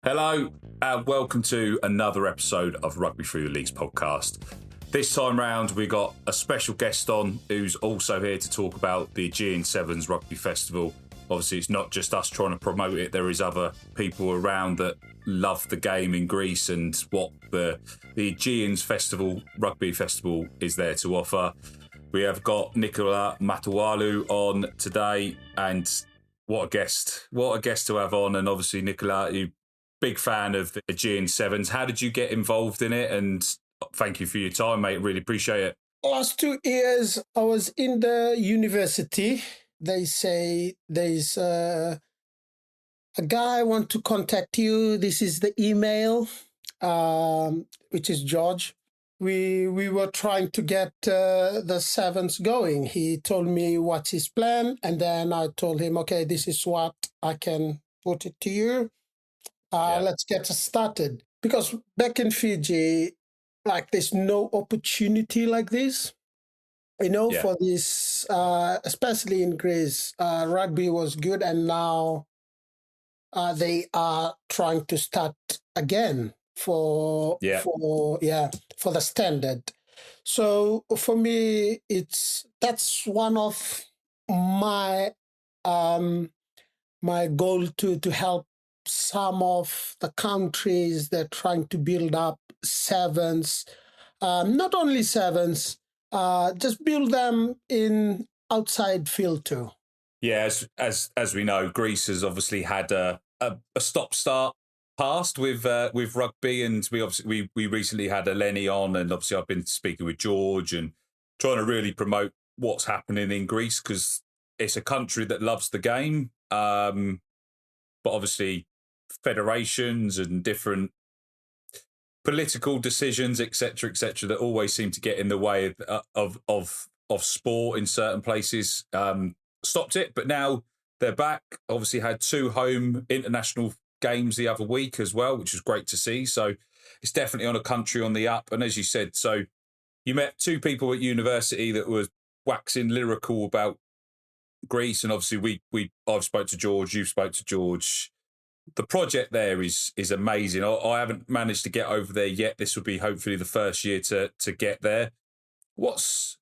Hello, and welcome to another episode of Rugby Through the Leagues podcast. This time round, we got a special guest on who's also here to talk about the Aegean Sevens Rugby Festival. Obviously, it's not just us trying to promote it. There is other people around that love the game in Greece and what the Aegean Festival, Rugby Festival, is there to offer. We have got Nikola Matawalu on today, and what a guest to have on. And obviously, Nikola, you big fan of the Aegean Sevens. How did you get involved in it? And thank you for your time, mate. Really appreciate it. Last 2 years, I was in the university. They say there's a guy want to contact you. This is the email, which is George. We were trying to get the Sevens going. He told me what's his plan, and then I told him, okay, this is what I can put it to you. Let's get started. Because back in Fiji, like there's no opportunity like this, for this, especially in Greece. Rugby was good, and now they are trying to start again for the standard. So for me, that's one of my my goal to help some of the countries that are trying to build up sevens, not only sevens, just build them in outside field too. Yeah, as we know, Greece has obviously had a stop-start past with rugby, and we recently had Eleni on, and obviously I've been speaking with George and trying to really promote what's happening in Greece because it's a country that loves the game, but obviously federations and different political decisions, etc., that always seem to get in the way of sport in certain places. Stopped it, but now they're back. Obviously, had 2 home international games the other week as well, which was great to see. So it's definitely on a country on the up. And as you said, so you met 2 people at university that were waxing lyrical about Greece, and obviously I've spoke to George, you've spoke to George. The project there is amazing. I haven't managed to get over there yet. This will be hopefully the first year to get there. What's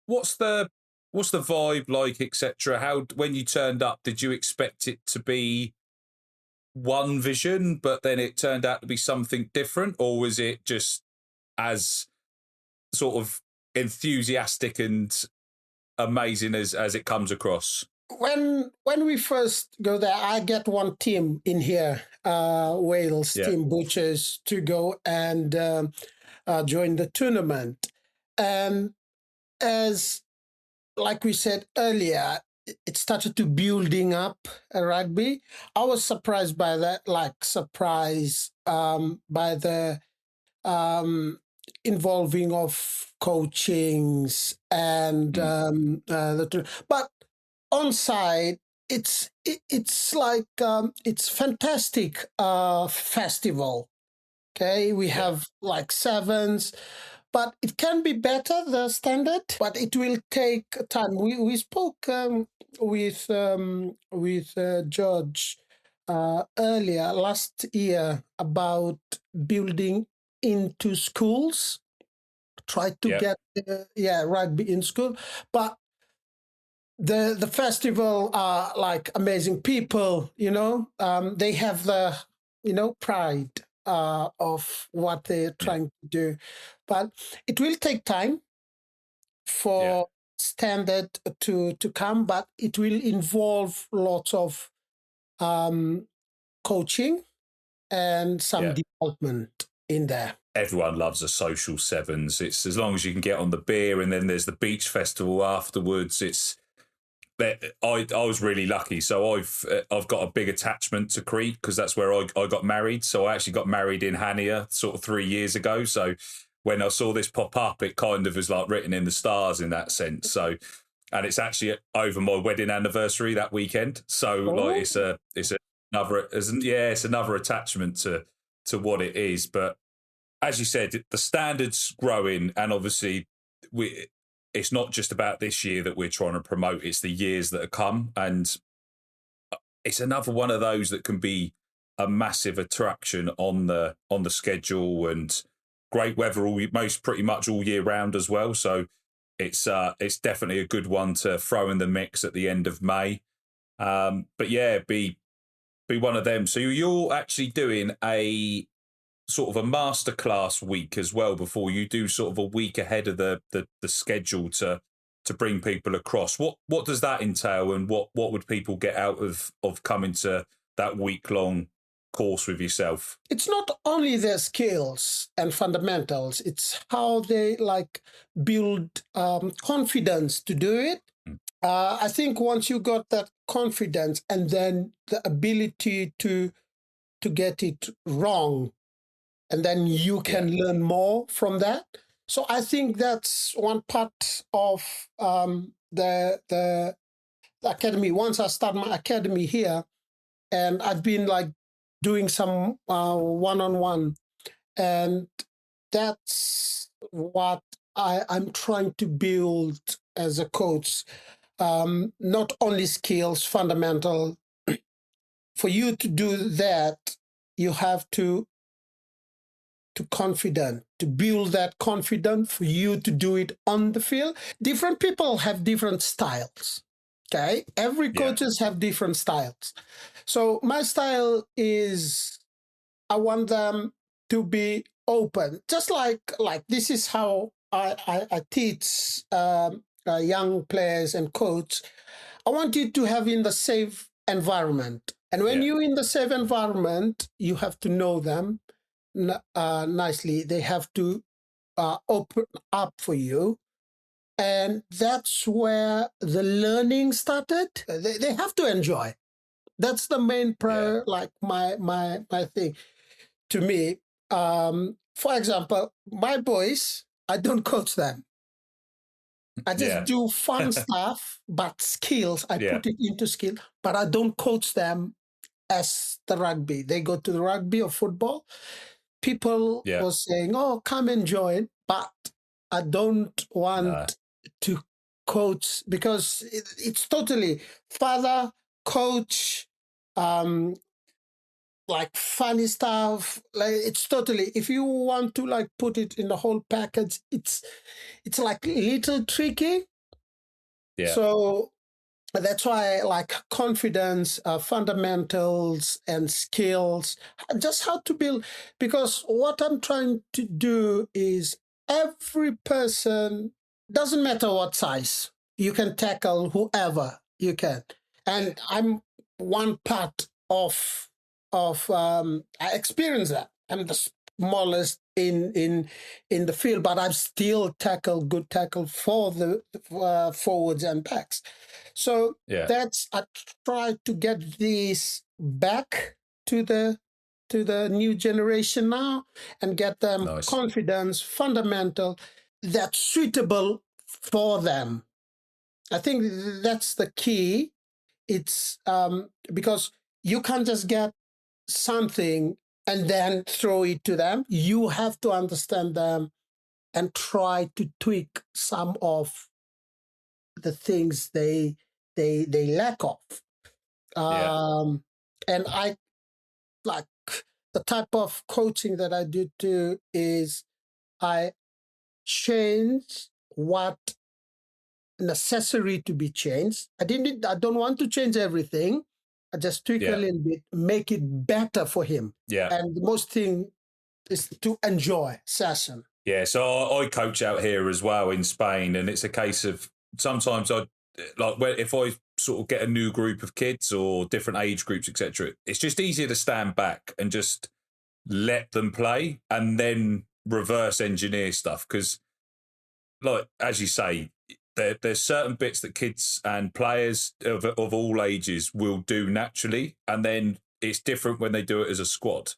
the vibe like, etc.? How, when you turned up, did you expect it to be one vision, but then it turned out to be something different, or was it just as sort of enthusiastic and amazing as it comes across? When we first go there, I get one team in here, Wales team Butchers, to go and join the tournament. And as like we said earlier, it started to building up a rugby. I was surprised by that, by the involving of coachings and but on side, it's like it's fantastic festival. Okay, we have like sevens, but it can be better, the standard, but it will take time. We spoke with George earlier last year about building into schools, try to get rugby in school, but the festival are like amazing people, they have the pride of what they're trying to do, but it will take time for standard to come, but it will involve lots of coaching and some development in there. Everyone loves a social sevens. It's as long as you can get on the beer, and then there's the beach festival afterwards. I was really lucky. So I've got a big attachment to Crete because that's where I got married. So I actually got married in Hania sort of 3 years ago. So when I saw this pop up, it kind of was like written in the stars in that sense. So, and it's actually over my wedding anniversary that weekend. So like it's another attachment to what it is. But as you said, the standard's growing, and obviously it's not just about this year that we're trying to promote, it's the years that have come. And it's another one of those that can be a massive attraction on the schedule, and great weather pretty much all year round as well. So it's definitely a good one to throw in the mix at the end of May. But yeah, be one of them. So you're actually doing a sort of a masterclass week as well before you do sort of a week ahead of the schedule to bring people across. What does that entail, and what would people get out of coming to that week-long course with yourself? It's not only their skills and fundamentals, it's how they build confidence to do it. I think once you got that confidence and then the ability to get it wrong, and then you can learn more from that. So I think that's one part of the academy. Once I start my academy here, and I've been doing some one-on-one, and that's what I'm trying to build as a coach. Not only skills, fundamental. For you to do that, you have to build that confidence for you to do it on the field. Different people have different styles. Okay, every coaches have different styles. So my style is, I want them to be open, just like this is how I teach young players and coach. I want you to have in the safe environment, and when you're in the safe environment, you have to know them nicely. They have to open up for you, and that's where the learning started. They have to enjoy. That's the main prayer, my thing to me. For example, my boys, I don't coach them. I just do fun stuff, but skills, I put it into skill, but I don't coach them as the rugby. They go to the rugby or football. People were saying, oh, come and join, but I don't want to coach, because it's totally father, coach, funny stuff. It's totally, if you want to put it in the whole package, it's a little tricky. So that's why confidence, fundamentals and skills, just how to build, because what I'm trying to do is every person, doesn't matter what size, you can tackle whoever you can. And I'm one part of I experience that. I'm the smallest in the field, but I've still good tackle for the forwards and backs. So that's, I try to get this back to the new generation now, and get them confidence, fundamental, that's suitable for them. I think that's the key. It's because you can't just get something and then throw it to them. You have to understand them and try to tweak some of the things they lack of. And I the type of coaching that I do too is I change what necessary to be changed. I don't want to change everything. I just tweak a little bit, make it better for him. And the most thing is to enjoy session. So I coach out here as well in Spain, and it's a case of sometimes if I sort of get a new group of kids or different age groups, etc., it's just easier to stand back and just let them play and then reverse engineer stuff. Because, as you say, there's certain bits that kids and players of all ages will do naturally, and then it's different when they do it as a squad.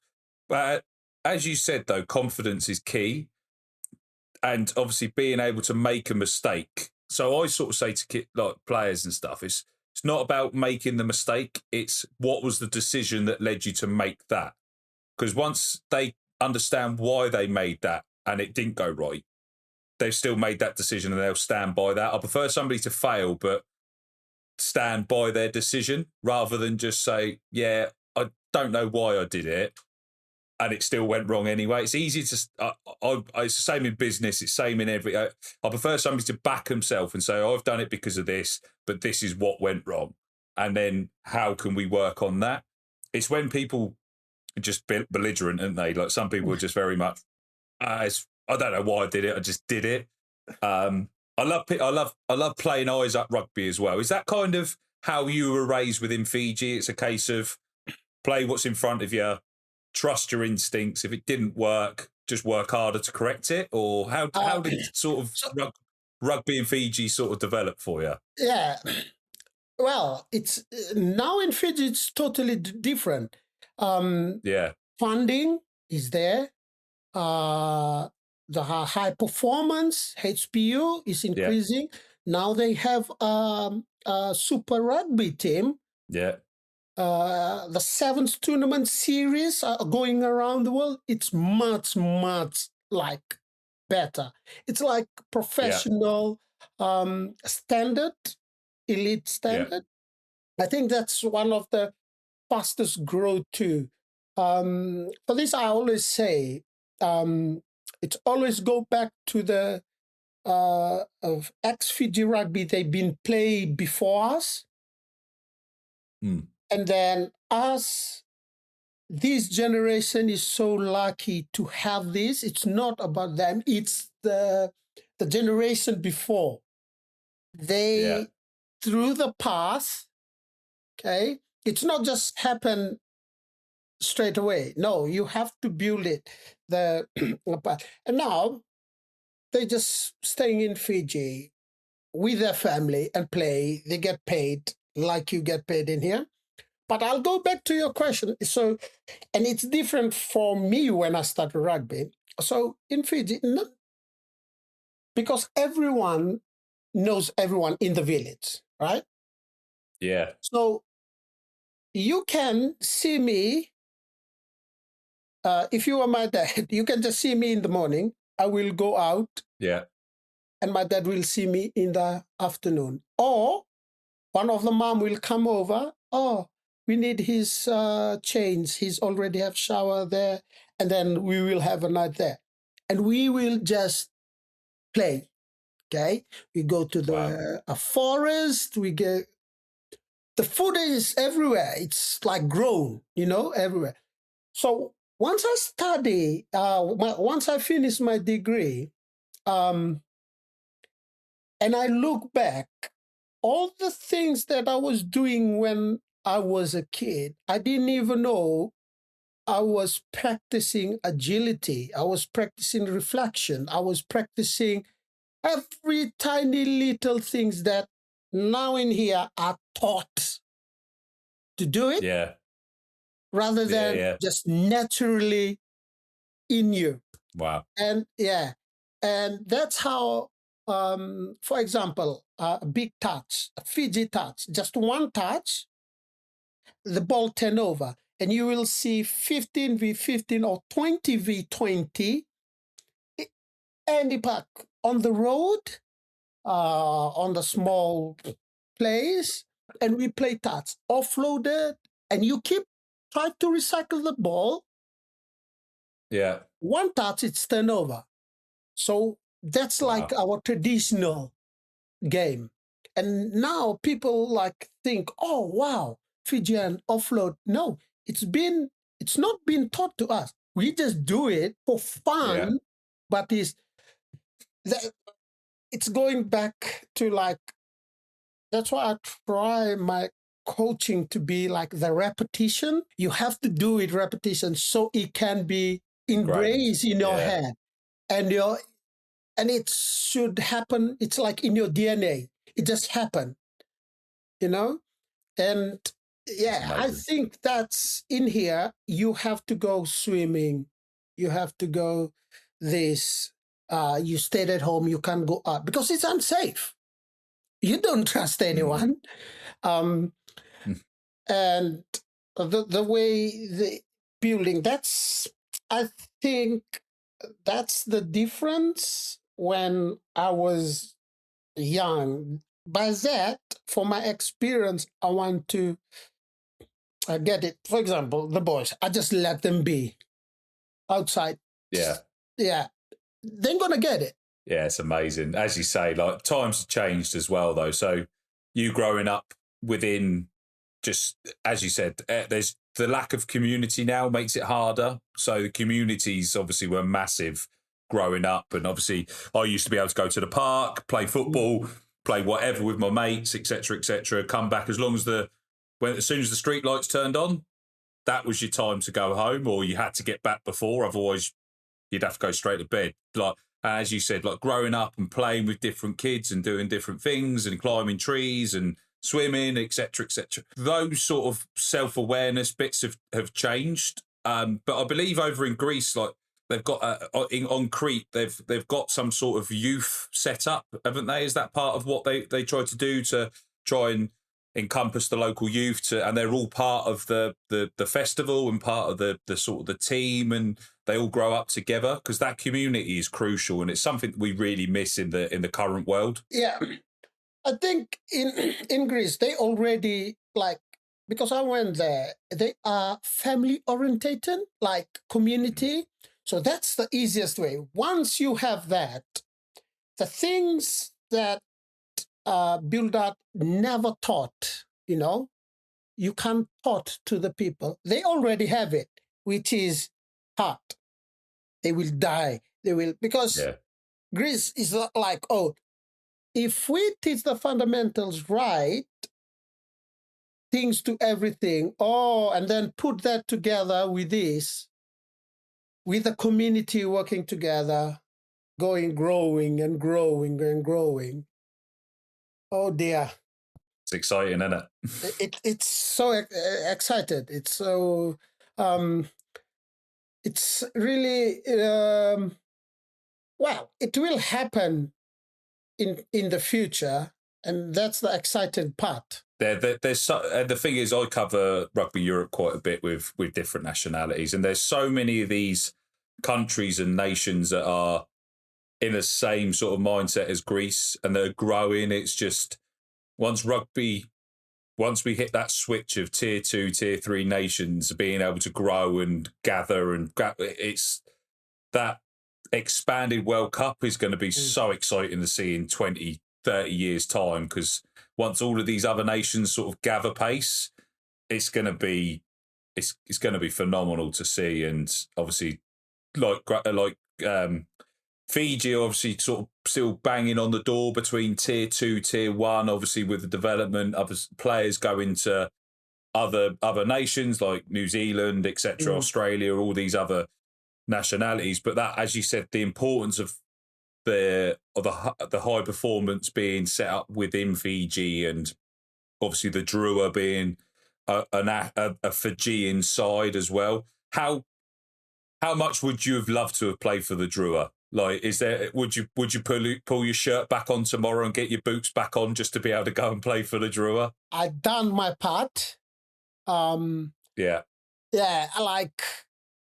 But as you said, though, confidence is key, and obviously being able to make a mistake. So I sort of say to players and stuff, it's not about making the mistake, it's what was the decision that led you to make that. Because once they understand why they made that and it didn't go right, they've still made that decision and they'll stand by that. I prefer somebody to fail but stand by their decision rather than just say, I don't know why I did it, and it still went wrong anyway. It's easy to. It's the same in business. It's the same in every. I prefer somebody to back himself and say, "Oh, I've done it because of this, but this is what went wrong," and then how can we work on that? It's when people are just belligerent, aren't they? Like some people are just very much. I don't know why I did it. I just did it. I love playing eyes up rugby as well. Is that kind of how you were raised within Fiji? It's a case of play what's in front of you, trust your instincts. If it didn't work, just work harder to correct it. Or how did sort of rugby in Fiji sort of develop for you? Yeah, well, it's now in Fiji it's totally different. Funding is there. The high performance HPU is increasing. Yeah. Now they have a super rugby team. Yeah. The Sevens tournament series are going around the world. It's much like better. It's like professional standard, elite standard. Yeah. I think that's one of the fastest growth too. For this, I always say, it's always go back to the of ex-Fiji rugby. They've been played before us. And then us, this generation is so lucky to have this. It's not about them. It's the generation before. They, through the path, okay? It's not just happen straight away. No, you have to build it. And now they're just staying in Fiji with their family and play. They get paid like you get paid in here. But I'll go back to your question. So, and it's different for me when I started rugby. So in Fiji, because everyone knows everyone in the village, right? Yeah. So you can see me. If you are my dad, you can just see me in the morning. I will go out. Yeah. And my dad will see me in the afternoon. Or one of the mom will come over. Oh, we need his chains. He's already have shower there. And then we will have a night there. And we will just play. Okay? We go to the forest. We get... The food is everywhere. It's like grown, everywhere. So once I study, once I finish my degree, and I look back, all the things that I was doing when I was a kid, I didn't even know I was practicing agility. I was practicing reflection. I was practicing every tiny little things that now in here are taught to do it. Yeah. Rather than just naturally in you. Wow. And that's how, for example, a big touch, a Fiji touch, just one touch, the ball turn over, and you will see 15v15 or 20v20 any park on the road, on the small place, and we play touch, offloaded, and you try to recycle the ball. Yeah. One touch, it's turnover. So that's like our traditional game. And now people think, oh, wow, Fijian offload. No, it's not been taught to us. We just do it for fun, but it's going back to that's why I try my coaching to be like the repetition. You have to do it repetition so it can be ingrained in your head. And it should happen. It's like in your DNA. It just happened, And I think that's in here. You have to go swimming. You have to go this. You stayed at home. You can't go out because it's unsafe. You don't trust anyone. And the way the building, I think that's the difference when I was young. By that, for my experience, I want to I get it. For example, the boys, I just let them be outside. Yeah. Yeah. They're going to get it. Yeah, it's amazing. As you say, like times have changed as well, though. So you growing up within just, as you said, there's the lack of community now makes it harder. So the communities obviously were massive growing up. And obviously I used to be able to go to the park, play football, play whatever with my mates, etc., come back as soon as the street lights turned on, that was your time to go home, or you had to get back before, otherwise you'd have to go straight to bed. Like, as you said, like growing up and playing with different kids and doing different things and climbing trees and swimming, etc., Those sort of self-awareness bits have changed. But I believe over in Greece, like they've got on Crete, they've got some sort of youth set up, haven't they? Is that part of what they try to do to try and encompass the local youth and they're all part of the festival and part of the sort of the team, and they all grow up together, because that community is crucial and it's something that we really miss in the current world. Yeah, I think in Greece they already, like, because I went there, they are family orientated, like community. So that's the easiest way. Once you have that, the things that build-up never taught, you can't taught to the people. They already have it, which is hard. They will die. They will, because Greece is like, if we teach the fundamentals right, things to everything, and then put that together with this, with the community working together, growing and growing and growing. Oh dear. It's exciting, isn't it? It's so excited. It's so, it's really, well, it will happen in the future, and that's the exciting part. There's the thing is, I cover Rugby Europe quite a bit with different nationalities, and there's so many of these countries and nations that are in the same sort of mindset as Greece, and they're growing. It's just once we hit that switch of tier 2, tier 3 nations being able to grow and gather, and it's that expanded World Cup is going to be so exciting to see in 20, 30 years' time, because once all of these other nations sort of gather pace, it's going to be phenomenal to see. And obviously, like Fiji, obviously, sort of still banging on the door between tier 2, tier 1. Obviously, with the development, other players going to other nations like New Zealand, etc., Australia, all these other nationalities. But that, as you said, the importance of the high performance being set up within Fiji, and obviously the Drua being a Fijian side as well. How much would you have loved to have played for the Drua? Like, would you pull your shirt back on tomorrow and get your boots back on just to be able to go and play for the Drua? I've done my part. Yeah,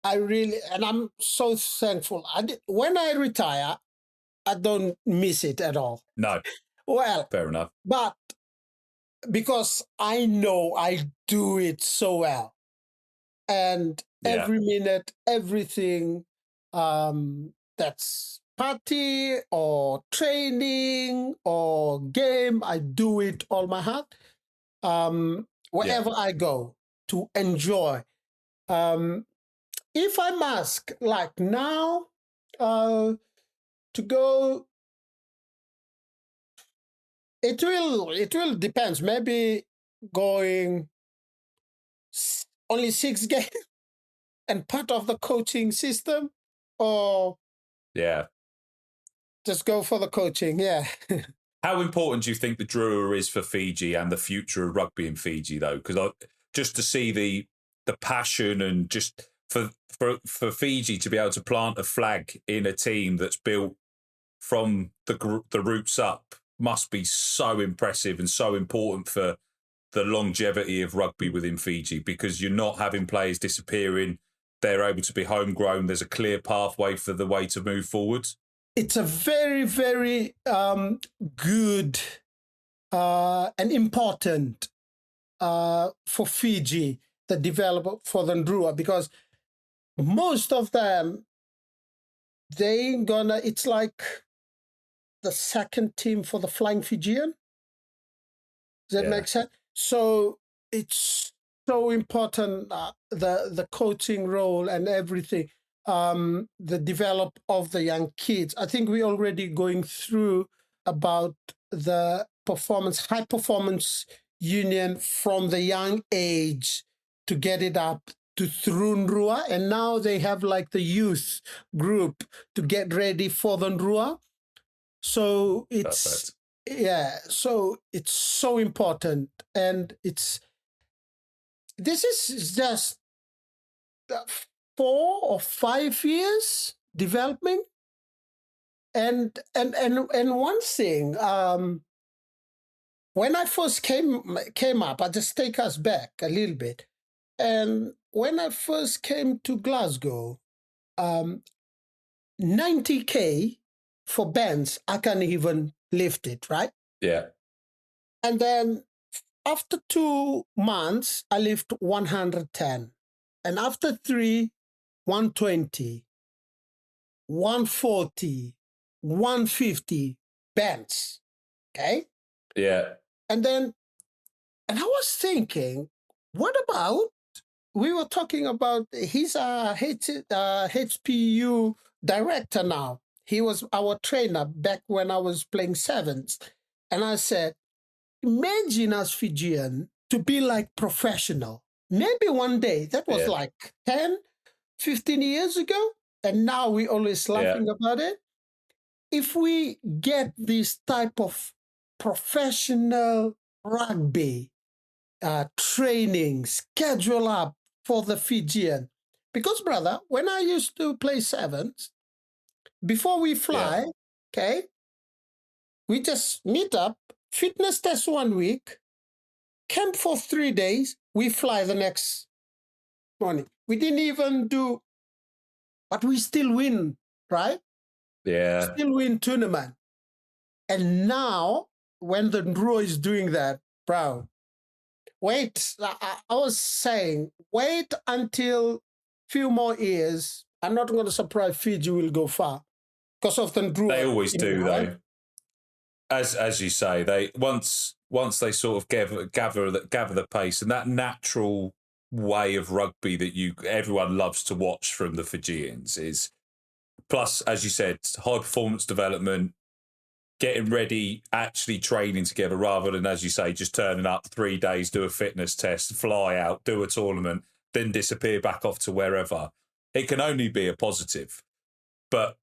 I really, and I'm so thankful. When I retire, I don't miss it at all. No. Well, fair enough. But because I know I do it so well, and every minute, everything, that's party or training or game, I do it all my heart. Wherever I go to enjoy. If I'm asked, like now, to go, it will depends. Maybe going only 6 games and part of the coaching system, or just go for the coaching. Yeah. How important do you think the Drua is for Fiji and the future of rugby in Fiji, though? Because just to see the passion, and just for Fiji to be able to plant a flag in a team that's built from the roots up must be so impressive and so important for the longevity of rugby within Fiji, because you're not having players disappearing. They're able to be homegrown. There's a clear pathway for the way to move forward. It's a very, very good and important for Fiji. the development for the Drua, because most of them, it's like the second team for the Flying Fijian. Does that make sense? So it's so important, the coaching role and everything, the develop of the young kids. I think we're already going through about the high performance union from the young age to get it up to through Drua, and now they have like the youth group to get ready for the Drua. So it's so it's so important, and this is just 4 or 5 years developing. And one thing, when I first came up, I just take us back a little bit. And when I first came to Glasgow, 90K for bands, I can't even lift it, right? Yeah. And then after 2 months, I lift 110. And after 3, 120, 140, 150 bands. Okay? Yeah. And I was thinking, what about, we were talking about, he's a HPU director now. He was our trainer back when I was playing sevens. And I said, imagine us Fijian to be like professional. Maybe one day, that was like 10, 15 years ago. And now we always laughing about it. If we get this type of professional rugby training schedule up for the Fijian. Because, brother, when I used to play sevens, before we fly, okay, we just meet up, fitness test 1 week, camp for 3 days, we fly the next morning. We didn't even do, but we still win, right? Yeah. Still win tournament. And now, when the Drua is doing that, bro, wait, I was saying, wait until few more years. I'm not going to surprise Fiji will go far because of the Drua. They always do, right? though. As you say, they once they sort of gather the pace and that natural way of rugby that everyone loves to watch from the Fijians is, plus, as you said, high performance development, getting ready, actually training together rather than, as you say, just turning up 3 days, do a fitness test, fly out, do a tournament, then disappear back off to wherever. It can only be a positive. But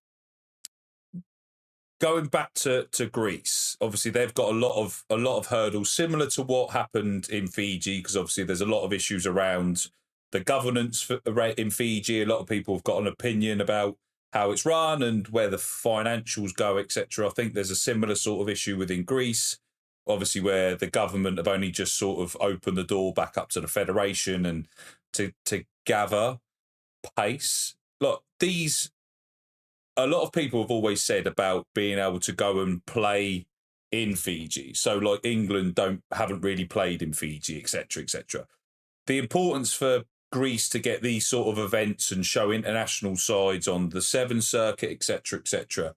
going back to Greece, obviously they've got a lot of hurdles similar to what happened in Fiji, because obviously there's a lot of issues around the governance in Fiji. A lot of people have got an opinion about how it's run and where the financials go, etc. I think there's a similar sort of issue within Greece, obviously, where the government have only just sort of opened the door back up to the federation and to gather pace. Look, a lot of people have always said about being able to go and play in Fiji. So, like, England haven't really played in Fiji, etc., etc. The importance for Greece to get these sort of events and show international sides on the Seven Circuit, etc.,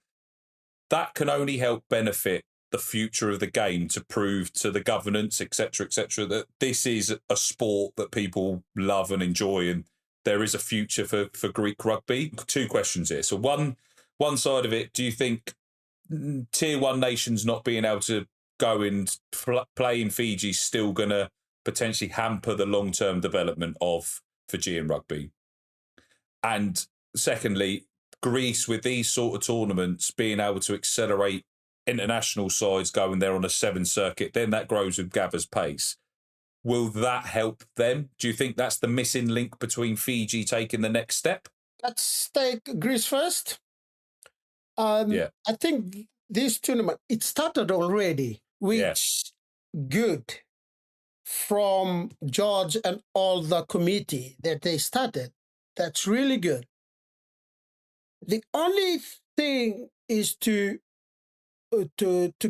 that can only help benefit the future of the game, to prove to the governance, etc., that this is a sport that people love and enjoy, and there is a future for Greek rugby. 2 questions here. So one side of it, do you think Tier 1 nations not being able to go and play in Fiji is still going to potentially hamper the long-term development of Fijian rugby? And secondly, Greece, with these sort of tournaments, being able to accelerate international sides going there on a 7 circuit, then that grows with Gabba's pace. Will that help them? Do you think that's the missing link between Fiji taking the next step? Let's take Greece first. I think this tournament, it started already, which good from George and all the committee that they started. That's really good. The only thing is to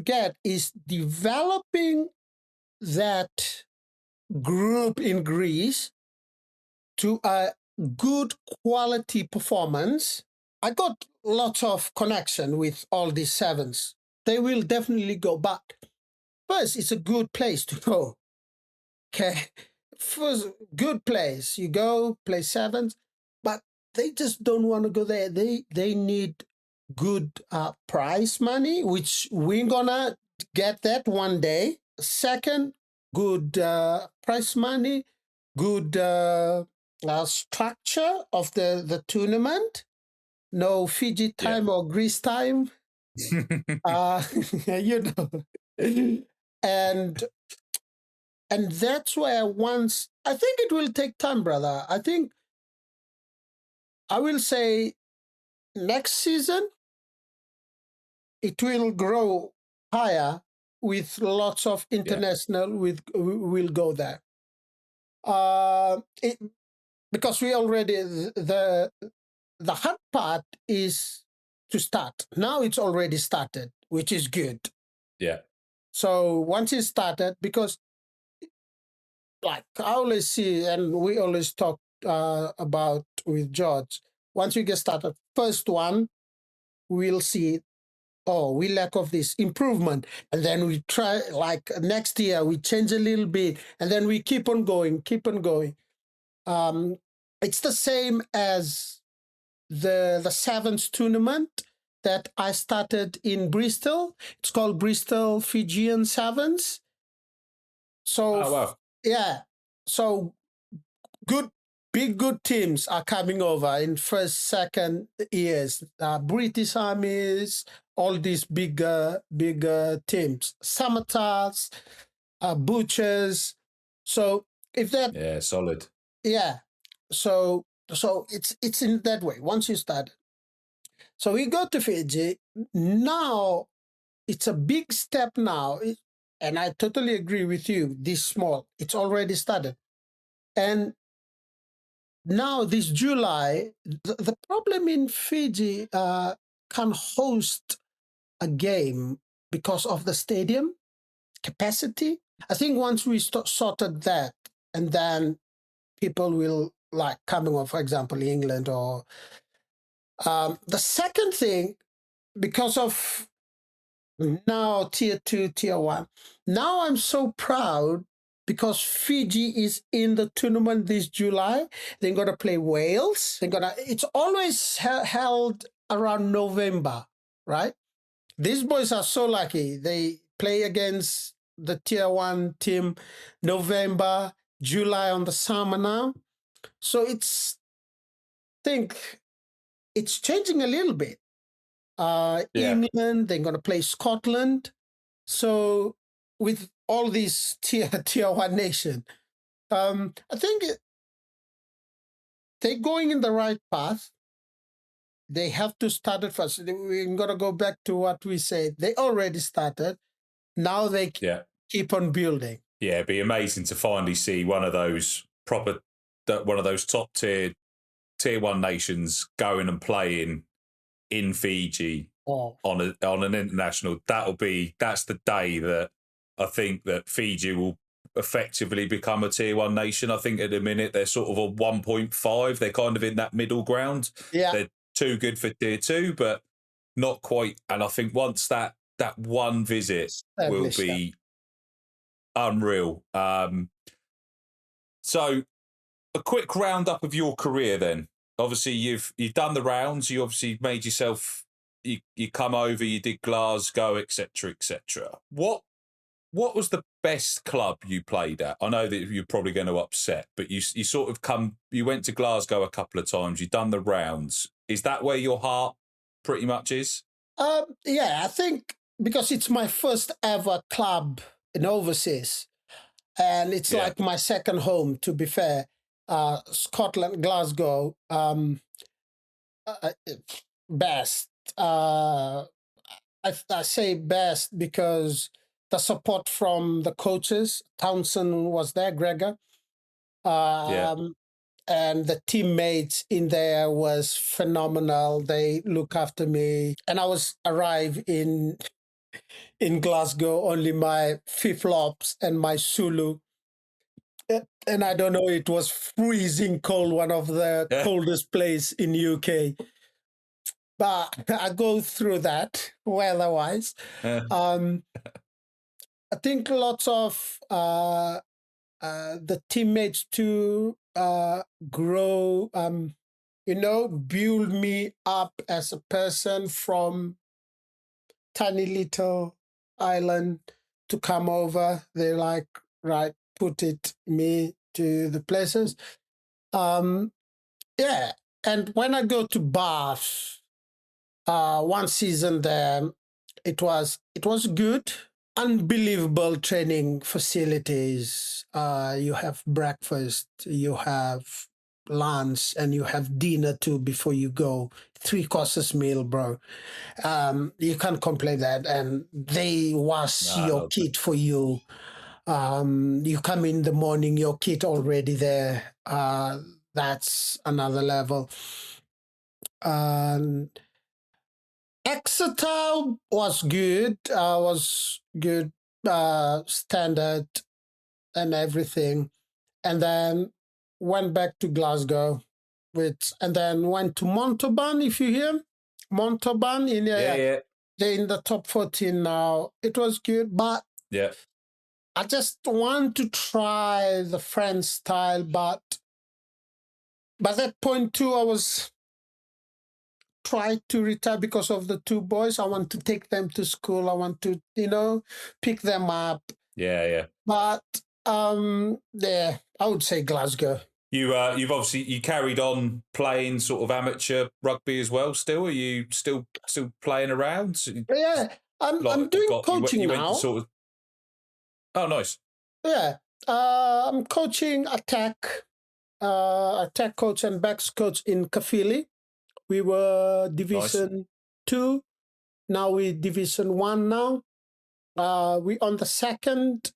get is developing that group in Greece to a good quality performance, I got lots of connection with all these sevens. They will definitely go back. First, it's a good place to go. Okay. First, good place. You go play sevens, but they just don't want to go there. They need good prize money, which we're gonna get that one day. Second, good prize money, good structure of the tournament. No Fiji time or Greece time. You know, and that's where once I think it will take time, brother. I think I will say next season it will grow higher with lots of international will go there. Because we already the hard part is to start. Now it's already started, which is good. Yeah. So once it started, because like I always see, and we always talk about with George, once we get started, first one, we'll see, oh, we lack of this improvement. And then we try, like next year, we change a little bit, and then we keep on going. It's the same as the sevens tournament that I started in Bristol. It's called Bristol Fijian Sevens. So, oh, wow. Yeah. So good teams are coming over in first, second years. British Armies, all these bigger teams. Samatas, Butchers. So if that solid. Yeah. So it's in that way. Once you start. So we go to Fiji. Now it's a big step now. And I totally agree with you. This small, it's already started. And now this July, the problem in Fiji can host a game because of the stadium capacity. I think once we sorted that, and then people will like coming on, for example, England or the second thing, because of now tier 2, tier 1. Now I'm so proud because Fiji is in the tournament this July. They're going to play Wales. It's always held around November, right? These boys are so lucky. They play against the tier 1 team November, July on the summer now. So I think it's changing a little bit. England, they're going to play Scotland. So with all these tier 1 nation, I think they're going in the right path. They have to start it first. We're going to go back to what we said. They already started. Now they keep on building. Yeah, it'd be amazing to finally see one of those top tier 1 nations going and playing in Fiji on an international. That's the day that I think that Fiji will effectively become a tier 1 nation. I think at the minute they're sort of a 1.5. They're kind of in that middle ground. Yeah. They're too good for tier 2, but not quite. And I think once that one visit will be unreal. So a quick roundup of your career then. Obviously, you've done the rounds. You obviously made yourself. You come over. You did Glasgow, etc., etc. What was the best club you played at? I know that you're probably going to upset, but you sort of come. You went to Glasgow a couple of times. You've done the rounds. Is that where your heart pretty much is? Yeah, I think because it's my first ever club in overseas, and it's like my second home. To be fair. Scotland, Glasgow, best. I say best because the support from the coaches, Townsend was there, Gregor, and the teammates in there was phenomenal. They look after me, and I arrived in Glasgow only my flip-flops and my Sulu. And I don't know, it was freezing cold, one of the coldest place in UK. But I go through that weather-wise. I think lots of the teammates to grow, build me up as a person from tiny little island to come over. They're like, right, put it me to the places. Yeah. And when I go to Bath, one season there, it was good. Unbelievable training facilities. You have breakfast, you have lunch, and you have dinner too before you go. 3 courses meal, bro. You can't complain that. And they wash your kit for you. You come in the morning, your kit already there. That's another level. Exeter was good. Standard and everything. And then went back to Glasgow, and then went to Montauban, if you hear. Montauban, they're in the top 14 now. It was good, but I just want to try the French style, but by that point too, I was trying to retire because of the 2 boys. I want to take them to school. I want to, pick them up. Yeah. But I would say Glasgow. You've obviously carried on playing sort of amateur rugby as well. Still, are you still playing around? Yeah, I'm doing coaching now. Oh, nice. Yeah, I'm coaching attack coach and backs coach in Kafili. We were Division 2. Now we Division 1 now. We on the second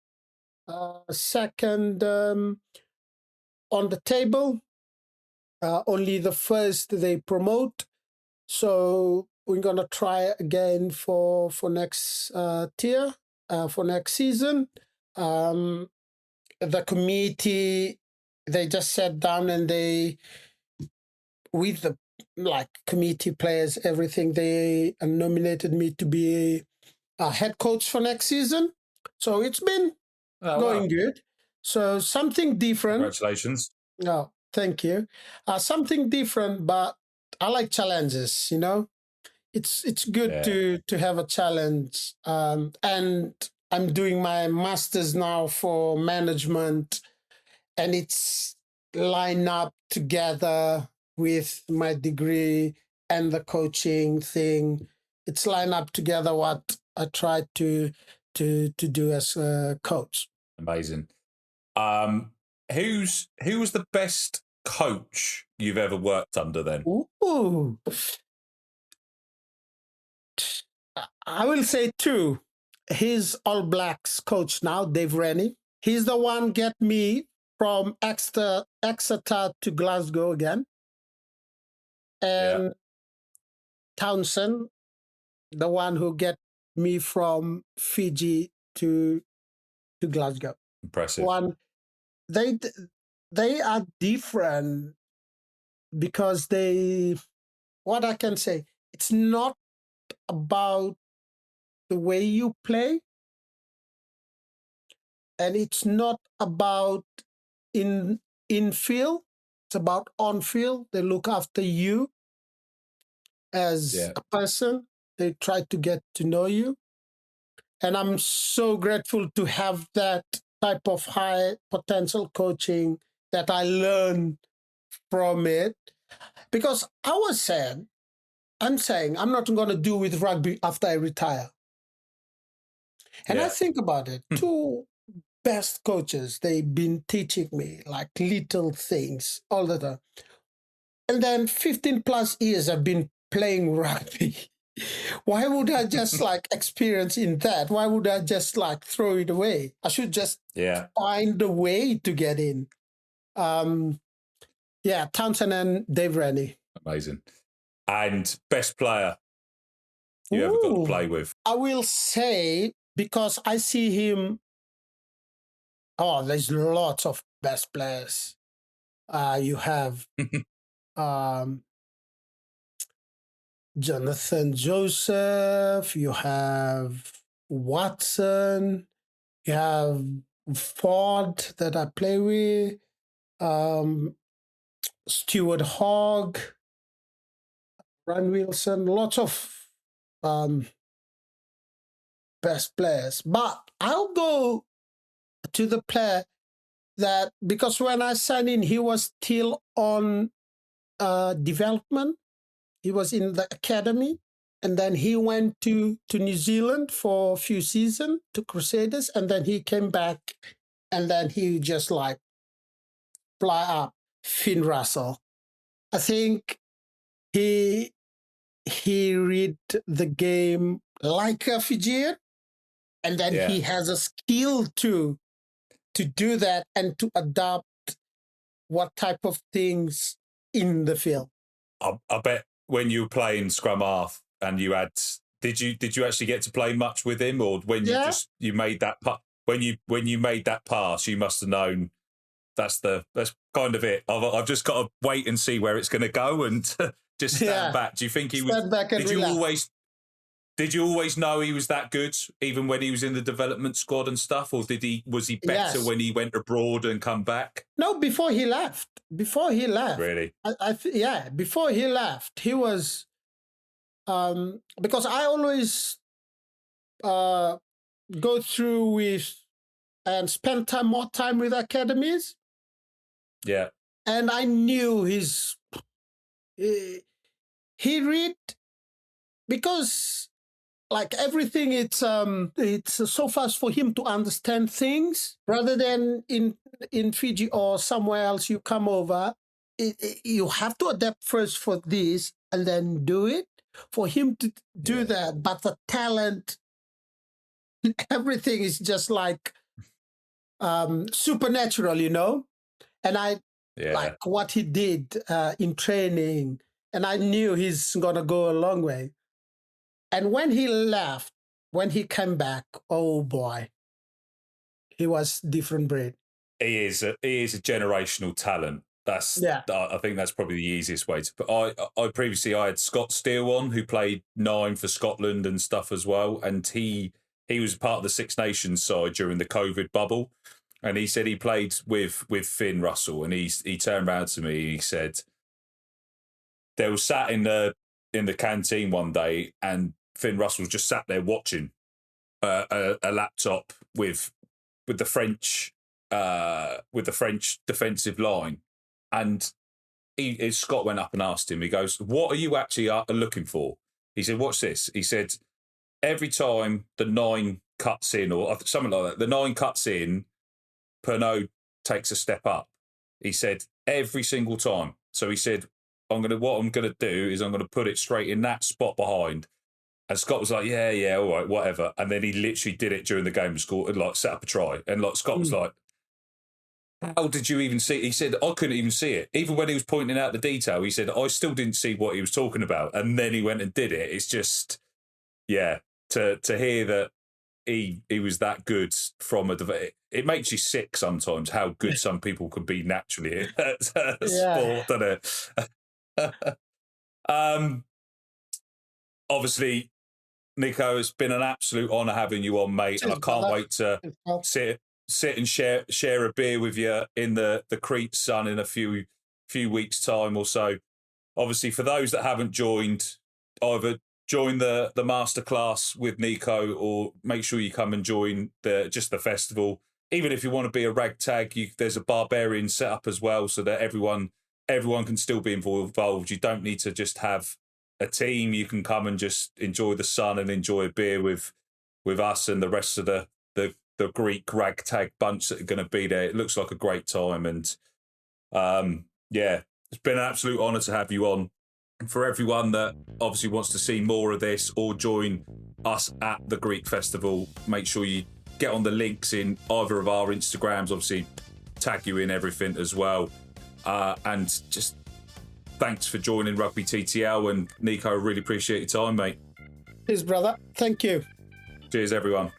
on the table. Only the first they promote. So we're going to try again for next tier, for next season. The committee, they just sat down and with the committee players, everything, they nominated me to be a head coach for next season. So it's been going good. So something different. Congratulations. Oh, thank you. Something different, but I like challenges, It's good to have a challenge. And I'm doing my master's now for management, and it's lined up together with my degree and the coaching thing. It's lined up together what I try to do as a coach. Amazing. Who was the best coach you've ever worked under then? Ooh. I will say 2. He's All Blacks coach now, Dave Rennie. He's the one get me from Exeter to Glasgow again. And Townsend, the one who get me from Fiji to Glasgow. Impressive. They are different because what I can say, it's not about the way you play, and it's not about in field. It's about on field. They look after you as a person. They try to get to know you. And I'm so grateful to have that type of high potential coaching that I learned from it. Because I'm saying I'm not going to do with rugby after I retire. And I think about it, 2 best coaches, they've been teaching me like little things all the time. And then 15 plus years I've been playing rugby. Why would I just experience in that? Why would I just throw it away? I should just find a way to get in. Townsend and Dave Rennie. Amazing. And best player you ever got to play with? I will say, because I see him, there's lots of best players. You have Jonathan Joseph, you have Watson, you have Ford that I play with, Stuart Hogg, Ron Wilson, lots of best players. But I'll go to the player that, because when I signed in, he was still on development. He was in the academy, and then he went to New Zealand for a few seasons to Crusaders, and then he came back, and then he just like fly up. Finn Russell. I think he read the game like a Fijian, and then he has a skill to do that and to adapt what type of things in the field. I bet when you were playing scrum half and you had, did you actually get to play much with him, or when you made that when you made that pass, you must have known that's kind of it. I've just got to wait and see where it's going to go and just stand back. Do you think he was? Did you always know he was that good, even when he was in the development squad and stuff, or was he better when he went abroad and come back? No, before he left. Really? Before he left, he was because I always go through with and spend more time with academies. Yeah. And I knew he read, because like everything, it's so fast for him to understand things, rather than in Fiji or somewhere else you come over. You have to adapt first for this and then do it. For him to do that, but the talent, everything is just like supernatural, And I like what he did in training, and I knew he's gonna go a long way. And when he left, when he came back, oh boy, he was different breed. He is a generational talent. I think that's probably the easiest way to put. I previously I had Scott Steele on, who played 9 for Scotland and stuff as well, and he was part of the Six Nations side during the COVID bubble, and he said he played with Finn Russell, and he turned around to me and he said they were sat in the canteen one day, and Finn Russell just sat there watching a laptop with the French defensive line. And Scott went up and asked him, he goes, "What are you actually looking for?" He said, "Watch this." He said, "Every time the 9 cuts in, or something like that, the 9 cuts in, Pernod takes a step up." He said, "Every single time." So he said, what I'm going to do is I'm going to put it straight in that spot behind. And Scott was like, yeah, all right, whatever. And then he literally did it during the game and scored, and set up a try. And Scott was like, "How did you even see it?" He said, "I couldn't even see it. Even when he was pointing out the detail, he said, I still didn't see what he was talking about." And then he went and did it. It's just, to hear that he was that good from it makes you sick sometimes how good some people can be naturally at sport, doesn't it? Obviously, Nico, it's been an absolute honour having you on, mate. And I can't wait to sit and share a beer with you in the Crete sun in a few weeks' time or so. Obviously, for those that haven't joined, either join the Masterclass with Nico, or make sure you come and join the festival. Even if you want to be a ragtag, there's a barbarian set up as well, so that everyone can still be involved. You don't need to just have a team. You can come and just enjoy the sun and enjoy a beer with us and the rest of the Greek ragtag bunch that are going to be there. It looks like a great time, and it's been an absolute honour to have you on. And for everyone that obviously wants to see more of this or join us at the Greek Festival, make sure you get on the links in either of our Instagrams. Obviously, tag you in everything as well. And just thanks for joining Rugby TTL. And Nico, I really appreciate your time, mate. Cheers, brother. Thank you. Cheers, everyone.